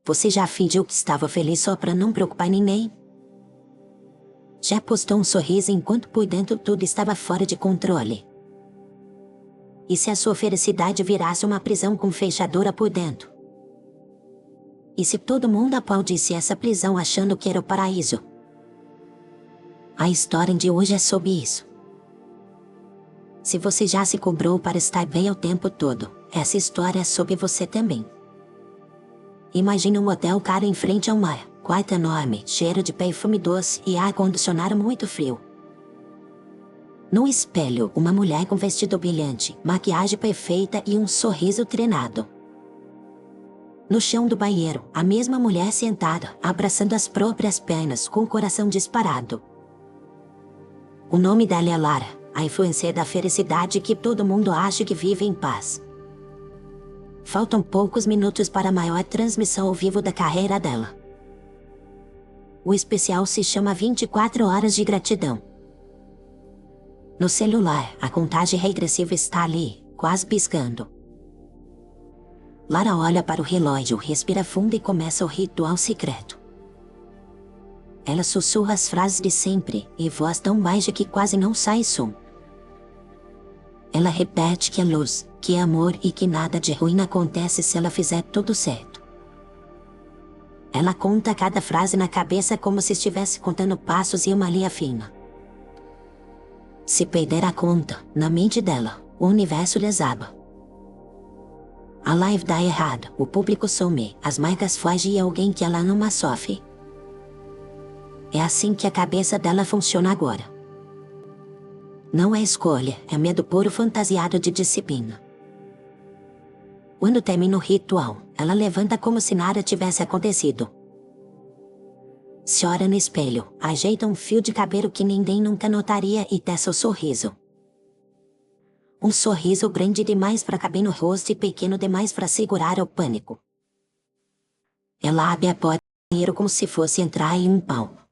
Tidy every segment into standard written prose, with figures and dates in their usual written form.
Você já fingiu que estava feliz só pra não preocupar ninguém? Já postou um sorriso enquanto por dentro tudo estava fora de controle? E se a sua felicidade virasse uma prisão com fechadura por dentro? E se todo mundo aplaudisse essa prisão achando que era o paraíso? A história de hoje é sobre isso. Se você já se cobrou para estar bem o tempo todo, essa história é sobre você também. Imagine um hotel caro em frente ao mar, quarto enorme, cheiro de perfume doce e ar-condicionado muito frio. No espelho, uma mulher com vestido brilhante, maquiagem perfeita e um sorriso treinado. No chão do banheiro, a mesma mulher sentada, abraçando as próprias pernas com o coração disparado. O nome dela é Lara, a influencer da felicidade que todo mundo acha que vive em paz. Faltam poucos minutos para a maior transmissão ao vivo da carreira dela. O especial se chama 24 Horas de Gratidão. No celular, a contagem regressiva está ali, quase piscando. Lara olha para o relógio, respira fundo e começa o ritual secreto. Ela sussurra as frases de sempre, em voz tão baixa que quase não sai som. Ela repete que é luz, que é amor e que nada de ruim acontece se ela fizer tudo certo. Ela conta cada frase na cabeça como se estivesse contando passos em uma linha fina. Se perder a conta, na mente dela, o universo desaba. A live dá errado, o público some, as marcas fogem e alguém que ela ama sofre. É assim que a cabeça dela funciona agora. Não é escolha, é medo puro fantasiado de disciplina. Quando termina o ritual, ela levanta como se nada tivesse acontecido. Se olha no espelho, ajeita um fio de cabelo que ninguém nunca notaria e testa o sorriso. Um sorriso grande demais para caber no rosto e pequeno demais para segurar o pânico. Ela abre a porta do banheiro como se fosse entrar em um palco.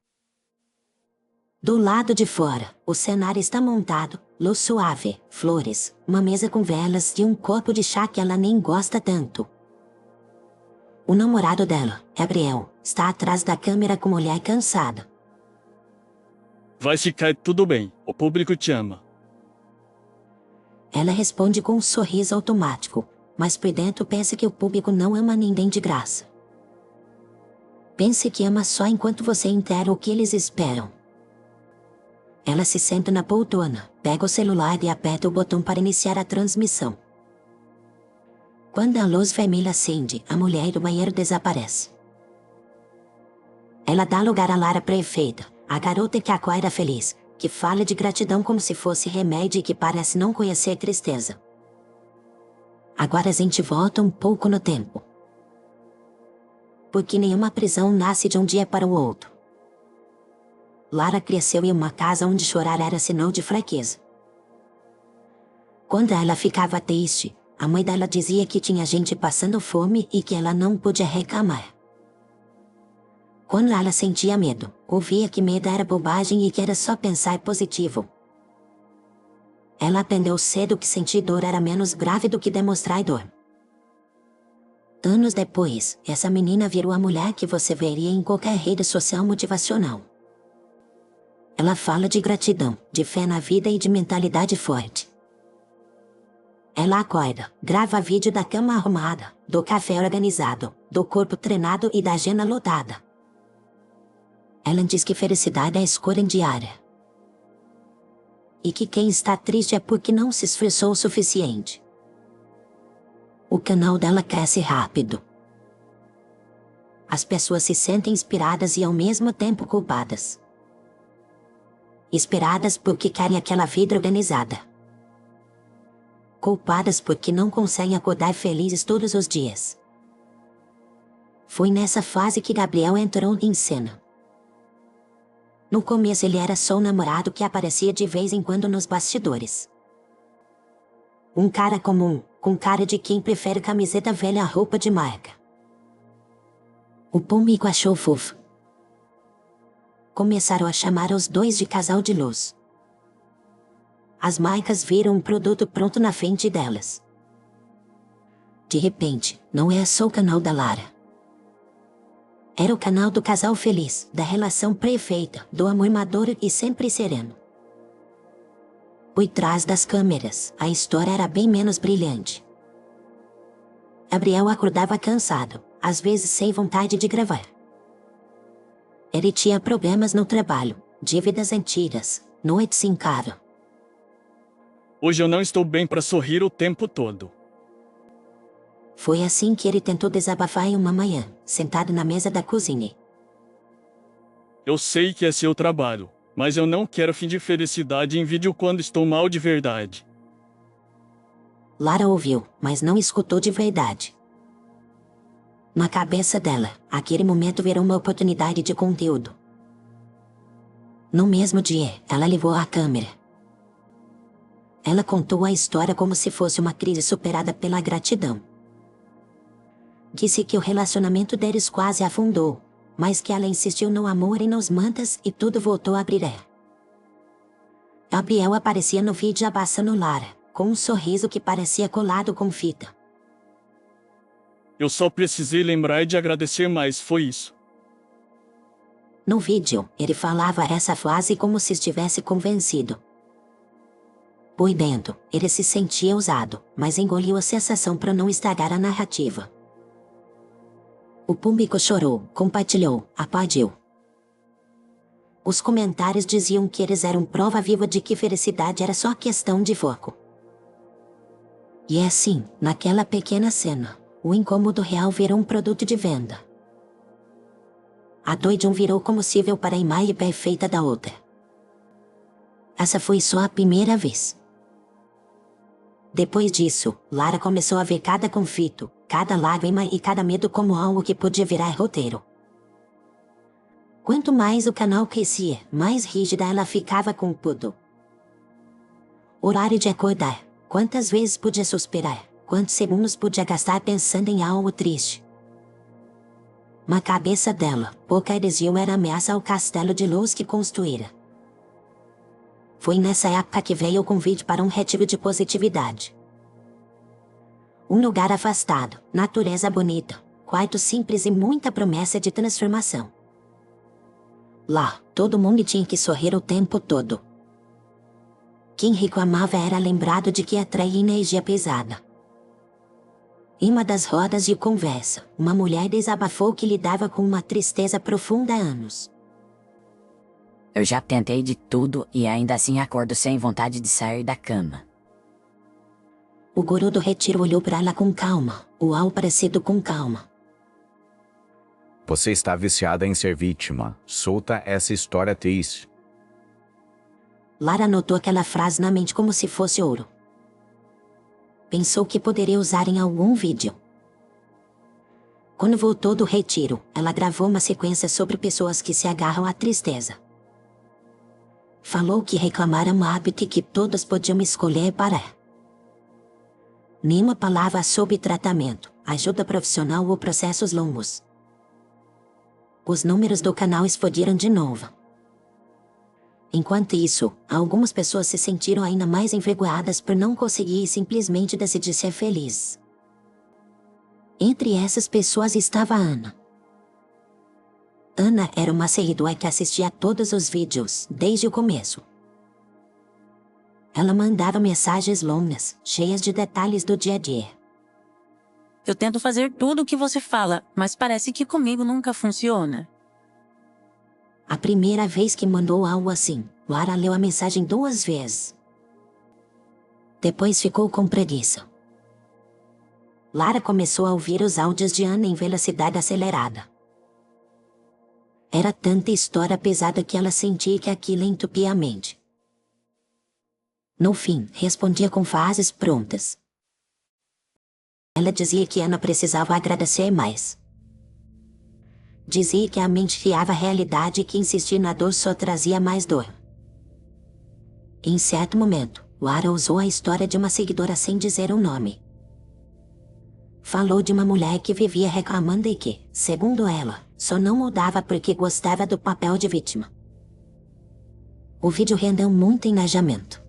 Do lado de fora, o cenário está montado, luz suave, flores, uma mesa com velas e um copo de chá que ela nem gosta tanto. O namorado dela, Gabriel, está atrás da câmera com olhar cansado. Vai ficar tudo bem, o público te ama. Ela responde com um sorriso automático, mas por dentro pensa que o público não ama ninguém de graça. Pense que ama só enquanto você entende o que eles esperam. Ela se senta na poltrona, pega o celular e aperta o botão para iniciar a transmissão. Quando a luz vermelha acende, a mulher do banheiro desaparece. Ela dá lugar à Lara perfeita, a garota que acorda feliz, que fala de gratidão como se fosse remédio e que parece não conhecer tristeza. Agora a gente volta um pouco no tempo. Porque nenhuma prisão nasce de um dia para o outro. Lara cresceu em uma casa onde chorar era sinal de fraqueza. Quando ela ficava triste, a mãe dela dizia que tinha gente passando fome e que ela não podia reclamar. Quando ela sentia medo, ouvia que medo era bobagem e que era só pensar positivo. Ela aprendeu cedo que sentir dor era menos grave do que demonstrar dor. Anos depois, essa menina virou a mulher que você veria em qualquer rede social motivacional. Ela fala de gratidão, de fé na vida e de mentalidade forte. Ela acorda, grava vídeo da cama arrumada, do café organizado, do corpo treinado e da agenda lotada. Ela diz que felicidade é a escolha diária. E que quem está triste é porque não se esforçou o suficiente. O canal dela cresce rápido. As pessoas se sentem inspiradas e ao mesmo tempo culpadas. Inspiradas porque querem aquela vida organizada. Culpadas porque não conseguem acordar felizes todos os dias. Foi nessa fase que Gabriel entrou em cena. No começo ele era só um namorado que aparecia de vez em quando nos bastidores. Um cara comum, com cara de quem prefere camiseta velha a roupa de marca. O público achou fofo. Começaram a chamar os dois de casal de luz. As marcas viram um produto pronto na frente delas. De repente, não é só o canal da Lara. Era o canal do casal feliz, da relação perfeita, do amor maduro e sempre sereno. Por trás das câmeras, a história era bem menos brilhante. Gabriel acordava cansado, às vezes sem vontade de gravar. Ele tinha problemas no trabalho, dívidas antigas, noites em casa. Hoje eu não estou bem para sorrir o tempo todo. Foi assim que ele tentou desabafar em uma manhã, sentado na mesa da cozinha. Eu sei que é seu trabalho, mas eu não quero fingir felicidade em vídeo quando estou mal de verdade. Lara ouviu, mas não escutou de verdade. Na cabeça dela, aquele momento virou uma oportunidade de conteúdo. No mesmo dia, ela levou a câmera. Ela contou a história como se fosse uma crise superada pela gratidão. Disse que o relacionamento deles quase afundou, mas que ela insistiu no amor e nos mantas e tudo voltou a brilhar. Gabriel aparecia no vídeo abraçando Lara, com um sorriso que parecia colado com fita. Eu só precisei lembrar de agradecer mais, foi isso. No vídeo, ele falava essa frase como se estivesse convencido. Por dentro, ele se sentia ousado, mas engoliu a sensação para não estragar a narrativa. O público chorou, compartilhou, aplaudiu. Os comentários diziam que eles eram prova viva de que felicidade era só questão de foco. E é assim, naquela pequena cena, o incômodo real virou um produto de venda. A dor de um virou combustível para a imagem perfeita da outra. Essa foi só a primeira vez. Depois disso, Lara começou a ver cada conflito, cada lágrima e cada medo como algo que podia virar roteiro. Quanto mais o canal crescia, mais rígida ela ficava com tudo. Horário de acordar, quantas vezes podia suspirar, quantos segundos podia gastar pensando em algo triste. Na cabeça dela, pouca heresia era ameaça ao castelo de luz que construíra. Foi nessa época que veio o convite para um retiro de positividade. Um lugar afastado, natureza bonita, quarto simples e muita promessa de transformação. Lá, todo mundo tinha que sorrir o tempo todo. Quem reclamava era lembrado de que atraía energia pesada. Em uma das rodas de conversa, uma mulher desabafou que lidava com uma tristeza profunda há anos. Eu já tentei de tudo e ainda assim acordo sem vontade de sair da cama. O guru do retiro olhou para ela com calma, o ao parecido com calma. Você está viciada em ser vítima. Solta essa história triste. Lara anotou aquela frase na mente como se fosse ouro. Pensou que poderia usar em algum vídeo. Quando voltou do retiro, ela gravou uma sequência sobre pessoas que se agarram à tristeza. Falou que reclamar é um hábito e que todas podiam escolher parar. Nenhuma palavra sobre tratamento, ajuda profissional ou processos longos. Os números do canal explodiram de novo. Enquanto isso, algumas pessoas se sentiram ainda mais envergonhadas por não conseguir simplesmente decidir ser feliz. Entre essas pessoas estava Ana. Ana era uma seguidora que assistia a todos os vídeos, desde o começo. Ela mandava mensagens longas, cheias de detalhes do dia a dia. Eu tento fazer tudo o que você fala, mas parece que comigo nunca funciona. A primeira vez que mandou algo assim, Lara leu a mensagem 2 vezes. Depois ficou com preguiça. Lara começou a ouvir os áudios de Ana em velocidade acelerada. Era tanta história pesada que ela sentia que aquilo entupia a mente. No fim, respondia com frases prontas. Ela dizia que Ana precisava agradecer mais. Dizia que a mente criava a realidade e que insistir na dor só trazia mais dor. Em certo momento, Lara usou a história de uma seguidora sem dizer o nome. Falou de uma mulher que vivia reclamando e que, segundo ela, só não mudava porque gostava do papel de vítima. O vídeo rendeu muito engajamento.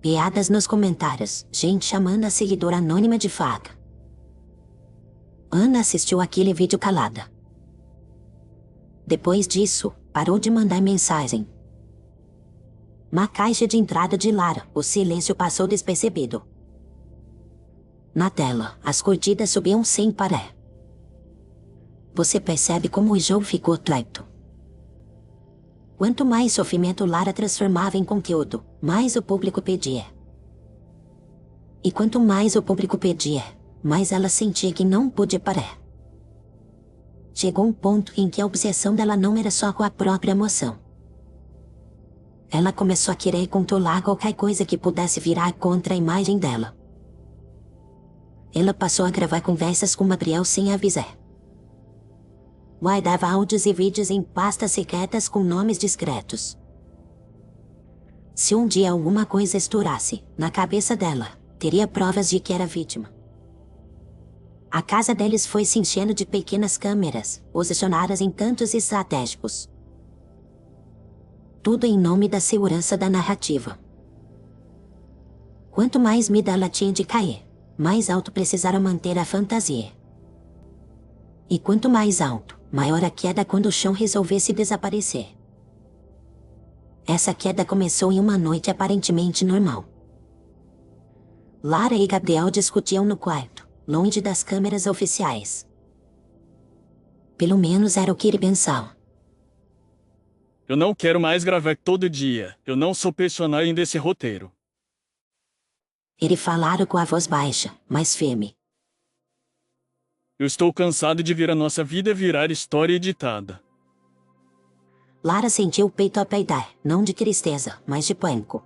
Piadas nos comentários, gente chamando a seguidora anônima de faca. Ana assistiu aquele vídeo calada. Depois disso, parou de mandar mensagem. Na caixa de entrada de Lara, o silêncio passou despercebido. Na tela, as curtidas subiam sem parar. Você percebe como o jogo ficou traiçoeiro. Quanto mais sofrimento Lara transformava em conteúdo, mais o público pedia. E quanto mais o público pedia, mais ela sentia que não podia parar. Chegou um ponto em que a obsessão dela não era só com a própria emoção. Ela começou a querer controlar qualquer coisa que pudesse virar contra a imagem dela. Ela passou a gravar conversas com Gabriel sem avisar. Guardava áudios e vídeos em pastas secretas com nomes discretos. Se um dia alguma coisa estourasse, na cabeça dela, teria provas de que era vítima. A casa deles foi se enchendo de pequenas câmeras, posicionadas em cantos estratégicos. Tudo em nome da segurança da narrativa. Quanto mais medo ela tinha de cair, mais alto precisaram manter a fantasia. E quanto mais alto, maior a queda quando o chão resolvesse desaparecer. Essa queda começou em uma noite aparentemente normal. Lara e Gabriel discutiam no quarto, longe das câmeras oficiais. Pelo menos era o que ele pensava. Eu não quero mais gravar todo dia. Eu não sou personagem desse roteiro. Ele falaram com a voz baixa, mas firme. Eu estou cansado de ver a nossa vida virar história editada. Lara sentiu o peito apertar, não de tristeza, mas de pânico.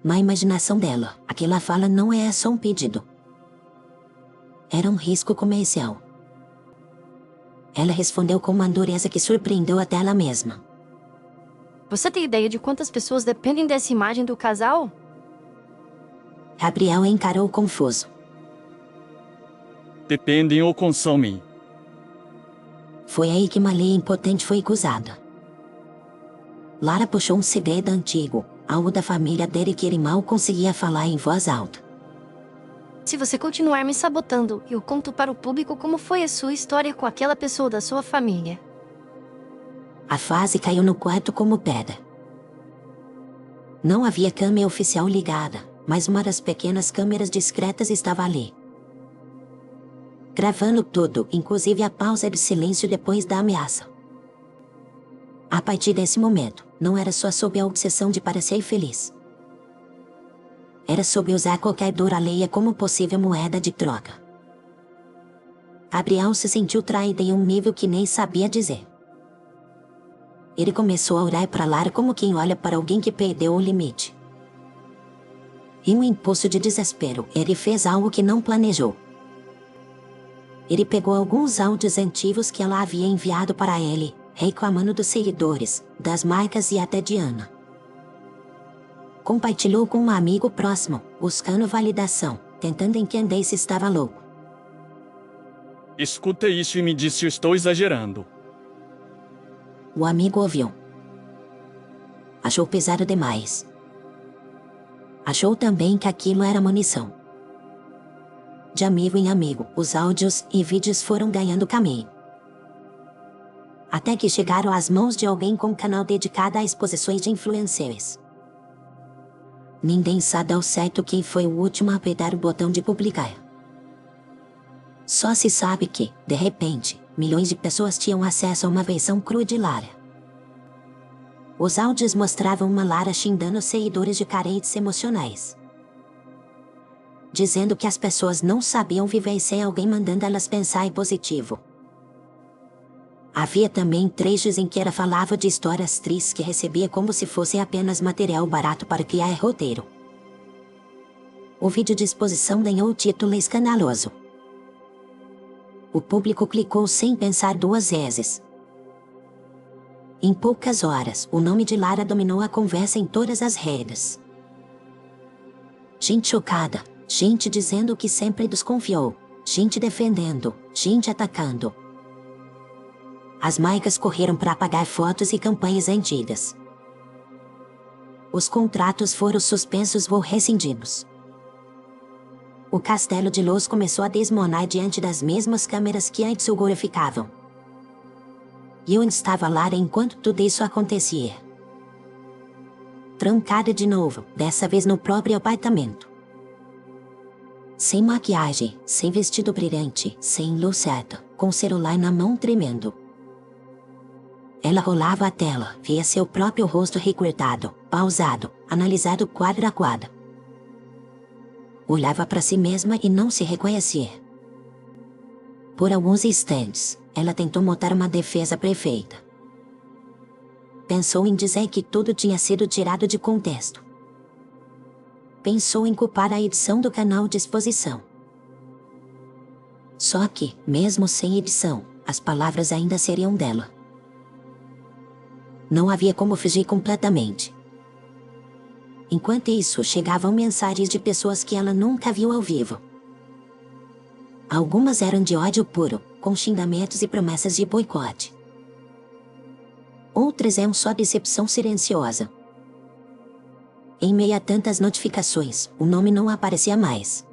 Na imaginação dela, aquela fala não é só um pedido. Era um risco comercial. Ela respondeu com uma dureza que surpreendeu até ela mesma. Você tem ideia de quantas pessoas dependem dessa imagem do casal? Gabriel encarou confuso. Dependem ou consomem. Foi aí que uma lei impotente foi acusada. Lara puxou um segredo antigo, algo da família dele que ele mal conseguia falar em voz alta. Se você continuar me sabotando, eu conto para o público como foi a sua história com aquela pessoa da sua família. A frase caiu no quarto como pedra. Não havia câmera oficial ligada, mas uma das pequenas câmeras discretas estava ali. Gravando tudo, inclusive a pausa de silêncio depois da ameaça. A partir desse momento, não era só sobre a obsessão de parecer feliz. Era sobre usar qualquer dor alheia como possível moeda de troca. Gabriel se sentiu traído em um nível que nem sabia dizer. Ele começou a olhar para Lara como quem olha para alguém que perdeu o limite. Em um impulso de desespero, ele fez algo que não planejou. Ele pegou alguns áudios antigos que ela havia enviado para ele, reclamando dos seguidores, das marcas e até de Ana. Compartilhou com um amigo próximo, buscando validação, tentando entender se estava louco. Escuta isso e me diz se eu estou exagerando. O amigo ouviu. Achou pesado demais. Achou também que aquilo era munição. De amigo em amigo, os áudios e vídeos foram ganhando caminho. Até que chegaram às mãos de alguém com um canal dedicado a exposições de influencers. Ninguém sabe ao certo quem foi o último a apertar o botão de publicar. Só se sabe que, de repente, milhões de pessoas tinham acesso a uma versão crua de Lara. Os áudios mostravam uma Lara xingando seguidores de carentes emocionais. Dizendo que as pessoas não sabiam viver sem alguém mandando elas pensar em positivo. Havia também trechos em que ela falava de histórias tristes que recebia como se fosse apenas material barato para criar roteiro. O vídeo de exposição ganhou o título escandaloso. O público clicou sem pensar duas vezes. Em poucas horas, o nome de Lara dominou a conversa em todas as redes. Gente chocada, gente dizendo que sempre desconfiou, gente defendendo, gente atacando. As marcas correram para apagar fotos e campanhas antigas. Os contratos foram suspensos ou rescindidos. O castelo de luz começou a desmoronar diante das mesmas câmeras que antes o glorificavam. E eu estava lá enquanto tudo isso acontecia. Trancada de novo, dessa vez no próprio apartamento. Sem maquiagem, sem vestido brilhante, sem luz certa, com o celular na mão tremendo. Ela rolava a tela, via seu próprio rosto recortado, pausado, analisado quadro a quadro. Olhava para si mesma e não se reconhecia. Por alguns instantes, ela tentou montar uma defesa perfeita. Pensou em dizer que tudo tinha sido tirado de contexto. Pensou em culpar a edição do canal de exposição. Só que, mesmo sem edição, as palavras ainda seriam dela. Não havia como fugir completamente. Enquanto isso, chegavam mensagens de pessoas que ela nunca viu ao vivo. Algumas eram de ódio puro, com xingamentos e promessas de boicote. Outras eram só decepção silenciosa. Em meio a tantas notificações, o nome não aparecia mais.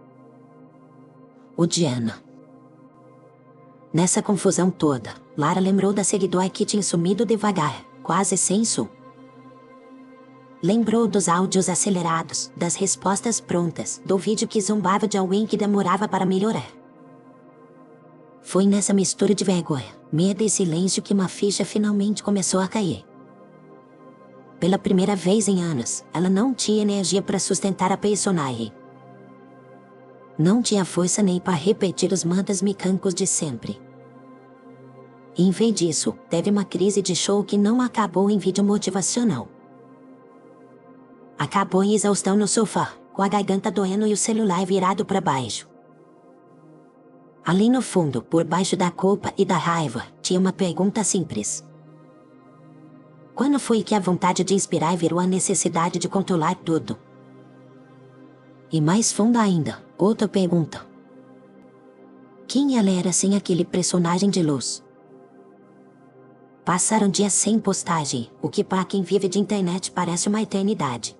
O Diana. Nessa confusão toda, Lara lembrou da seguidora que tinha sumido devagar, quase sem som. Lembrou dos áudios acelerados, das respostas prontas, do vídeo que zombava de alguém que demorava para melhorar. Foi nessa mistura de vergonha, medo e silêncio que uma ficha finalmente começou a cair. Pela primeira vez em anos, ela não tinha energia para sustentar a personagem. Não tinha força nem para repetir os mantas mecânicos de sempre. Em vez disso, teve uma crise de show que não acabou em vídeo motivacional. Acabou em exaustão no sofá, com a garganta doendo e o celular virado para baixo. Ali no fundo, por baixo da culpa e da raiva, tinha uma pergunta simples. Quando foi que a vontade de inspirar virou a necessidade de controlar tudo? E mais fundo ainda, outra pergunta. Quem ela era sem aquele personagem de luz? Passaram dias sem postagem, o que para quem vive de internet parece uma eternidade.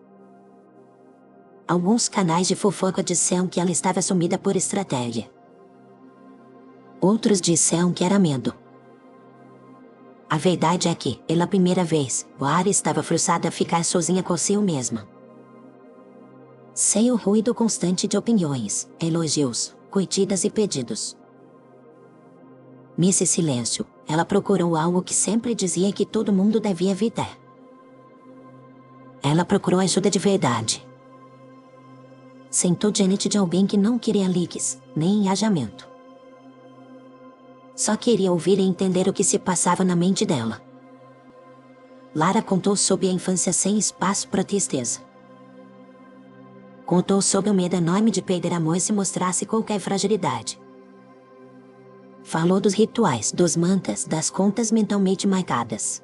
Alguns canais de fofoca disseram que ela estava sumida por estratégia. Outros disseram que era medo. A verdade é que, pela primeira vez, Lara estava forçada a ficar sozinha consigo mesma. Sem o ruído constante de opiniões, elogios, curtidas e pedidos. Nesse silêncio, ela procurou algo que sempre dizia que todo mundo devia evitar. Ela procurou ajuda de verdade. Sentou diante de alguém que não queria likes, nem engajamento. Só queria ouvir e entender o que se passava na mente dela. Lara contou sobre a infância sem espaço para tristeza. Contou sobre o medo enorme de perder amor se mostrasse qualquer fragilidade. Falou dos rituais, dos mantas, das contas mentalmente marcadas.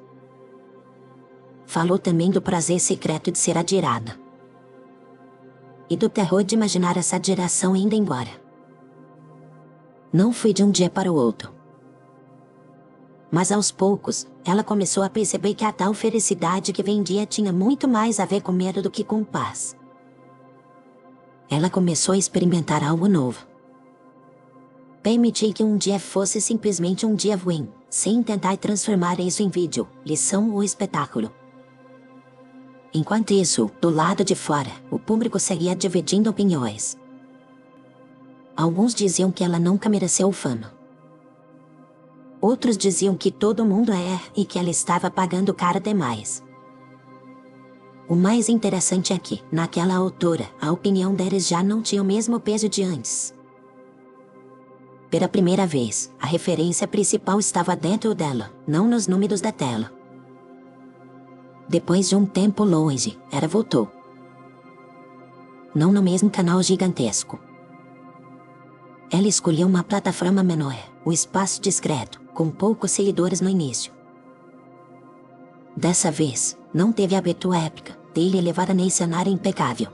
Falou também do prazer secreto de ser admirada. E do terror de imaginar essa admiração indo embora. Não foi de um dia para o outro. Mas aos poucos, ela começou a perceber que a tal felicidade que vendia tinha muito mais a ver com medo do que com paz. Ela começou a experimentar algo novo. Permitir que um dia fosse simplesmente um dia ruim, sem tentar transformar isso em vídeo, lição ou espetáculo. Enquanto isso, do lado de fora, o público seguia dividindo opiniões. Alguns diziam que ela nunca mereceu fama. Outros diziam que todo mundo é e que ela estava pagando caro demais. O mais interessante é que, naquela altura, a opinião deles já não tinha o mesmo peso de antes. Pela primeira vez, a referência principal estava dentro dela, não nos números da tela. Depois de um tempo longe, ela voltou. Não no mesmo canal gigantesco. Ela escolheu uma plataforma menor, o espaço discreto, com poucos seguidores no início. Dessa vez, não teve a abertura épica, dele elevada nem cenário impecável.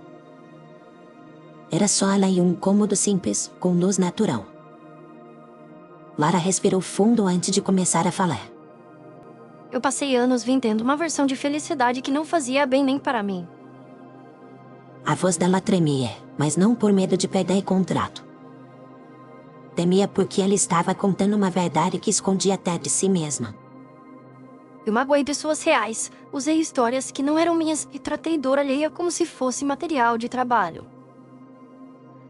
Era só ela e um cômodo simples, com luz natural. Lara respirou fundo antes de começar a falar. Eu passei anos vendendo uma versão de felicidade que não fazia bem nem para mim. A voz dela tremia, mas não por medo de perder contrato. Temia porque ela estava contando uma verdade que escondia até de si mesma. Eu magoei pessoas reais, usei histórias que não eram minhas e tratei dor alheia como se fosse material de trabalho.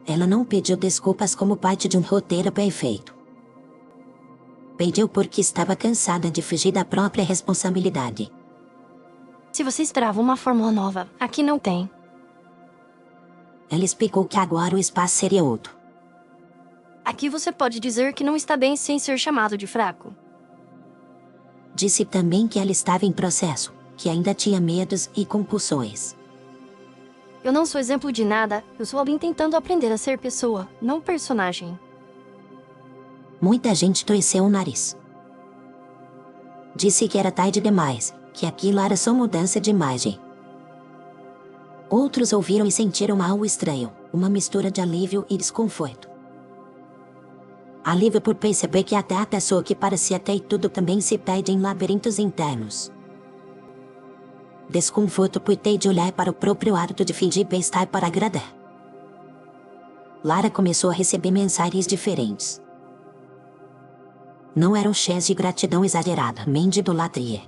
Ela não pediu desculpas como parte de um roteiro perfeito. Pediu porque estava cansada de fugir da própria responsabilidade. Se você esperava uma fórmula nova, aqui não tem. Ela explicou que agora o espaço seria outro. Aqui você pode dizer que não está bem sem ser chamado de fraco. Disse também que ela estava em processo, que ainda tinha medos e compulsões. Eu não sou exemplo de nada, eu sou alguém tentando aprender a ser pessoa, não personagem. Muita gente torceu o nariz. Disse que era tarde demais, que aquilo era só mudança de imagem. Outros ouviram e sentiram algo estranho, uma mistura de alívio e desconforto. Alívio por perceber que até a pessoa que parecia ter tudo também se perde em labirintos internos. Desconforto por ter de olhar para o próprio ato de fingir bem-estar para agradar. Lara começou a receber mensagens diferentes. Não eram chés de gratidão exagerada, nem de idolatria.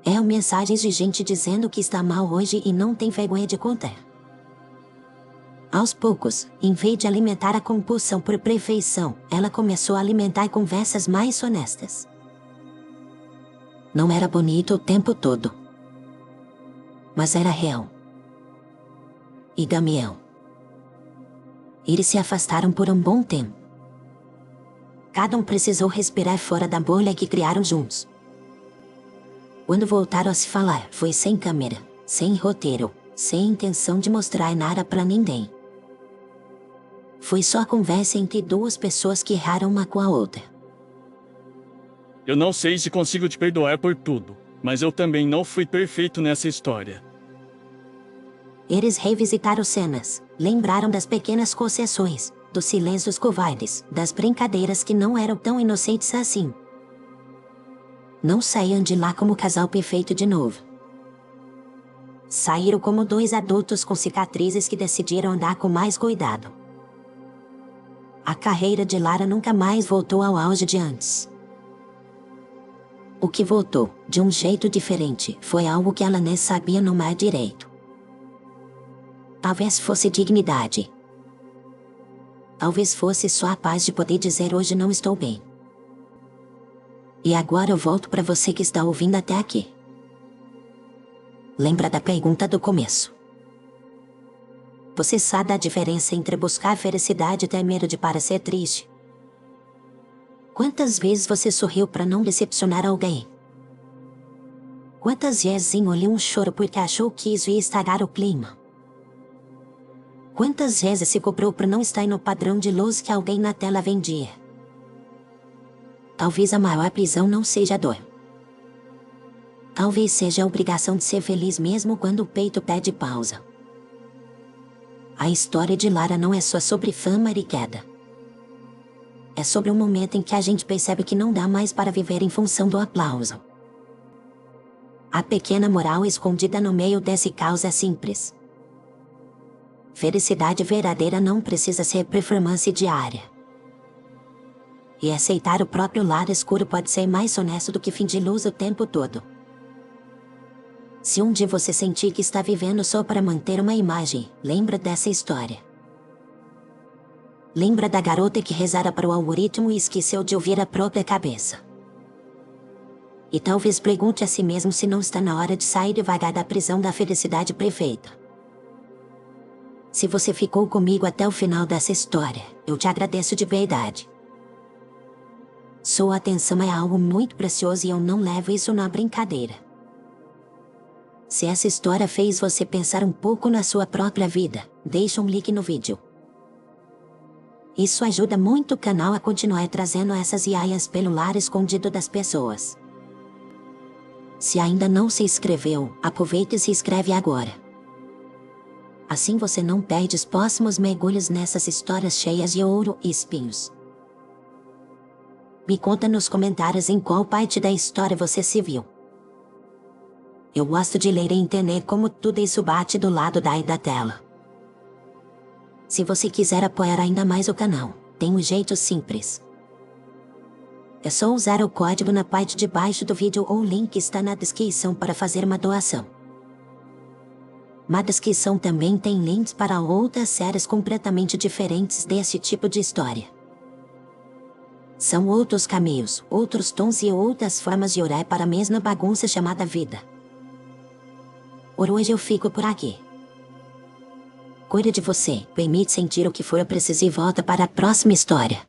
Eram mensagens de gente dizendo que está mal hoje e não tem vergonha de contar. Aos poucos, em vez de alimentar a compulsão por perfeição, ela começou a alimentar conversas mais honestas. Não era bonito o tempo todo, mas era real. E Damião. Eles se afastaram por um bom tempo. Cada um precisou respirar fora da bolha que criaram juntos. Quando voltaram a se falar, foi sem câmera, sem roteiro, sem intenção de mostrar nada pra ninguém. Foi só conversa entre duas pessoas que erraram uma com a outra. Eu não sei se consigo te perdoar por tudo, mas eu também não fui perfeito nessa história. Eles revisitaram cenas, lembraram das pequenas concessões, dos silêncios covardes, das brincadeiras que não eram tão inocentes assim. Não saíam de lá como casal perfeito de novo. Saíram como dois adultos com cicatrizes que decidiram andar com mais cuidado. A carreira de Lara nunca mais voltou ao auge de antes. O que voltou, de um jeito diferente, foi algo que ela nem sabia nomar direito. Talvez fosse dignidade. Talvez fosse só a paz de poder dizer hoje não estou bem. E agora eu volto para você que está ouvindo até aqui. Lembra da pergunta do começo. Você sabe a diferença entre buscar felicidade e ter medo de parecer triste? Quantas vezes você sorriu para não decepcionar alguém? Quantas vezes engoliu um choro porque achou que isso ia estragar o clima? Quantas vezes se cobrou por não estar no padrão de luz que alguém na tela vendia? Talvez a maior prisão não seja a dor. Talvez seja a obrigação de ser feliz mesmo quando o peito pede pausa. A história de Lara não é só sobre fama e queda. É sobre um momento em que a gente percebe que não dá mais para viver em função do aplauso. A pequena moral escondida no meio desse caos é simples. Felicidade verdadeira não precisa ser performance diária. E aceitar o próprio lado escuro pode ser mais honesto do que fingir luz o tempo todo. Se um dia você sentir que está vivendo só para manter uma imagem, lembra dessa história. Lembra da garota que rezara para o algoritmo e esqueceu de ouvir a própria cabeça. E talvez pergunte a si mesmo se não está na hora de sair devagar da prisão da felicidade perfeita. Se você ficou comigo até o final dessa história, eu te agradeço de verdade. Sua atenção é algo muito precioso e eu não levo isso na brincadeira. Se essa história fez você pensar um pouco na sua própria vida, deixa um like no vídeo. Isso ajuda muito o canal a continuar trazendo essas iaias pelo lar escondido das pessoas. Se ainda não se inscreveu, aproveite e se inscreve agora. Assim você não perde os próximos mergulhos nessas histórias cheias de ouro e espinhos. Me conta nos comentários em qual parte da história você se viu. Eu gosto de ler e entender como tudo isso bate do lado da tela. Se você quiser apoiar ainda mais o canal, tem um jeito simples. É só usar o código na parte de baixo do vídeo ou o link está na descrição para fazer uma doação. Na descrição também tem links para outras séries completamente diferentes desse tipo de história. São outros caminhos, outros tons e outras formas de orar para a mesma bagunça chamada vida. Por hoje eu fico por aqui. Cuide de você, permite sentir o que for preciso e volta para a próxima história.